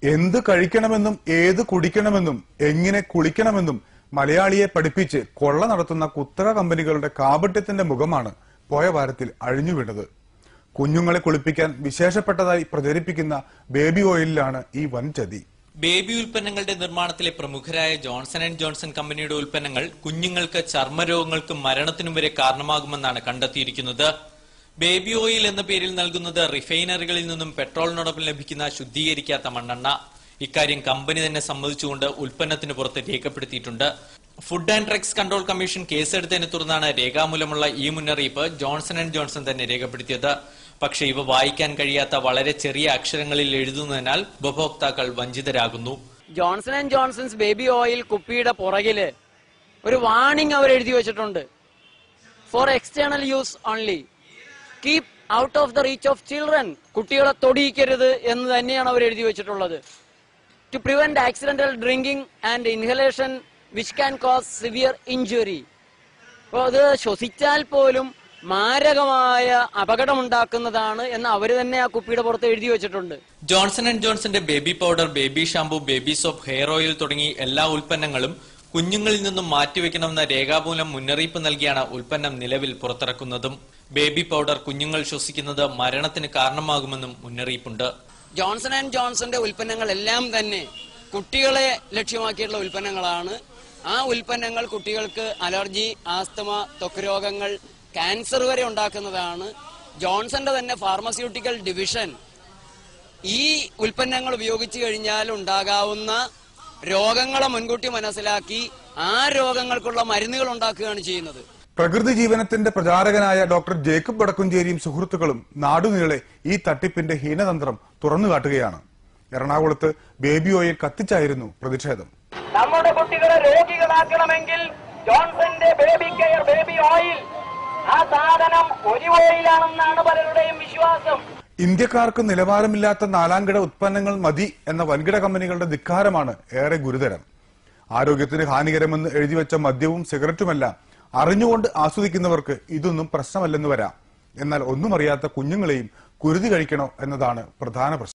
എന്ത് കഴിക്കണമെന്നും ഏത് കുടിക്കണമെന്നും എങ്ങനെ കുളിക്കണമെന്നും മലയാളിയെ പഠിപ്പിച്ച് കൊള്ള നടത്തുന്ന കുത്തക കമ്പനികളുടെ കാപട്യത്തിന്റെ മുഖമാണ് പോയ വാരത്തിൽ അഴിഞ്ഞുവീണത്. കുഞ്ഞുങ്ങളെ കുളിപ്പിക്കാൻ വിശേഷപ്പെട്ടതായി പ്രചരിപ്പിക്കുന്ന ബേബി ഓയിലിലാണ് ഈ വൻ ചതി. ബേബി ഉൽപ്പന്നങ്ങളുടെ നിർമ്മാണത്തിലെ പ്രമുഖരായ ജോൺസൺ ആൻഡ് ജോൺസൺ കമ്പനിയുടെ ഉൽപ്പന്നങ്ങൾ കുഞ്ഞുങ്ങൾക്ക് ചർമ്മരോഗങ്ങൾക്കും മരണത്തിനും വരെ കാരണമാകുമെന്നാണ് കണ്ടെത്തിയിരിക്കുന്നത്. ബേബി ഓയിൽ എന്ന പേരിൽ നൽകുന്നത് റിഫൈനറികളിൽ നിന്നും പെട്രോളിനോടൊപ്പം ലഭിക്കുന്ന ശുദ്ധീകരിക്കാത്ത മണ്ണെണ്ണ. ഇക്കാര്യം കമ്പനി തന്നെ സമ്മതിച്ചുകൊണ്ട് ഉൽപ്പന്നത്തിന് പുറത്ത് രേഖപ്പെടുത്തിയിട്ടുണ്ട്. Food and drugs control commission കേസെടുത്തതിനെ തുടർന്നാണ് രേഖാമൂലമുള്ള ഈ മുന്നറിയിപ്പ് ജോൺസൺ ആൻഡ് ജോൺസൺ തന്നെ രേഖപ്പെടുത്തിയത്. പക്ഷേ ഇവ വായിക്കാൻ കഴിയാത്ത വളരെ ചെറിയ അക്ഷരങ്ങളിൽ എഴുതുന്നതിനാൽ ഉപഭോക്താക്കൾ വഞ്ചിതരാകുന്നു. Johnson and Johnson's baby oil കുപ്പിയുടെ പുറകില് ഒരു വാർണിംഗ് അവർ എഴുതി വെച്ചിട്ടുണ്ട്. For external use only, keep out of the reach of children. കുട്ടികളെ തൊടിയിക്കരുത് എന്ന് തന്നെയാണ് അവർ എഴുതി വെച്ചിട്ടുള്ളത്. To prevent accidental drinking and inhalation which can cause severe injury. അപ്പോൾ അത് ശ്വസിച്ചാൽ പോലും മാരകമായ അപകടമുണ്ടാക്കുന്നതാണ് എന്ന് അവർ തന്നെ ആ കുപ്പിയുടെ പുറത്ത് എഴുതി വെച്ചിട്ടുണ്ട്. ജോൺസൺ ആൻഡ് ജോൺസന്റെ baby powder, baby shampoo, baby soap, hair oil തുടങ്ങി എല്ലാ ഉൽപ്പന്നങ്ങളും കുഞ്ഞുങ്ങളിൽ നിന്നും മാറ്റിവെക്കണമെന്ന രേഖാമൂലം മുന്നറിയിപ്പ് നൽകിയാണ് ഉൽപ്പന്നം നിലവിൽ പുറത്തിറക്കുന്നതും. ബേബി പൗഡർ കുഞ്ഞുങ്ങൾ ശ്വസിക്കുന്നത് മരണത്തിന് കാരണമാകുമെന്നും മുന്നറിയിപ്പുണ്ട്. ജോൺസൺ ആൻഡ് ജോൺസന്റെ ഉൽപ്പന്നങ്ങളെല്ലാം തന്നെ കുട്ടികളെ ലക്ഷ്യമാക്കിയിട്ടുള്ള ഉൽപ്പന്നങ്ങളാണ്. ആ ഉൽപ്പന്നങ്ങൾ കുട്ടികൾക്ക് അലർജി, ആസ്തമ, ത്വക്ക് രോഗങ്ങൾ, ക്യാൻസർ വരെ ഉണ്ടാക്കുന്നതാണ്. ജോൺസന്റെ തന്നെ ഫാർമസ്യൂട്ടിക്കൽ ഡിവിഷൻ ഈ ഉൽപ്പന്നങ്ങൾ ഉപയോഗിച്ചു കഴിഞ്ഞാൽ ഉണ്ടാകാവുന്ന രോഗങ്ങളെ മുൻകൂട്ടി മനസ്സിലാക്കി ആ രോഗങ്ങൾക്കുള്ള മരുന്നുകൾ ഉണ്ടാക്കുകയാണ് ചെയ്യുന്നത്. പ്രകൃതി ജീവനത്തിന്റെ പ്രചാരകനായ ഡോക്ടർ ജേക്കബ് വടക്കുംചേരിയും സുഹൃത്തുക്കളും നാടുനീളെ ഈ തട്ടിപ്പിന്റെ ഹീനതന്ത്രം തുറന്നുകാട്ടുകയാണ്. എറണാകുളത്ത് ബേബി ഓയിൽ കത്തിച്ചായിരുന്നു പ്രതിഷേധം. നമ്മുടെ കുട്ടികളെ രോഗികളാക്കണമെങ്കിൽ ജോൺസന്റെ ബേബി കെയർ ബേബി ഓയിൽ, ആ സാധനം ഒലിവ് ഓയിലാണെന്നാണ് പലരുടെയും വിശ്വാസം. ഇന്ത്യക്കാർക്ക് നിലവാരമില്ലാത്ത നാലാംകിട ഉത്പന്നങ്ങൾ മതി എന്ന വൻകിട കമ്പനികളുടെ ധിക്കാരമാണ് ഏറെ ഗുരുതരം. ആരോഗ്യത്തിന് ഹാനികരമെന്ന് എഴുതിവെച്ച മദ്യവും സിഗരറ്റുമെല്ലാം അറിഞ്ഞുകൊണ്ട് ആസ്വദിക്കുന്നവർക്ക് ഇതൊന്നും പ്രശ്നമല്ലെന്ന് വരാം. എന്നാൽ ഒന്നും അറിയാത്ത കുഞ്ഞുങ്ങളെയും കുരുതി കഴിക്കണോ എന്നതാണ് പ്രധാന പ്രശ്നം.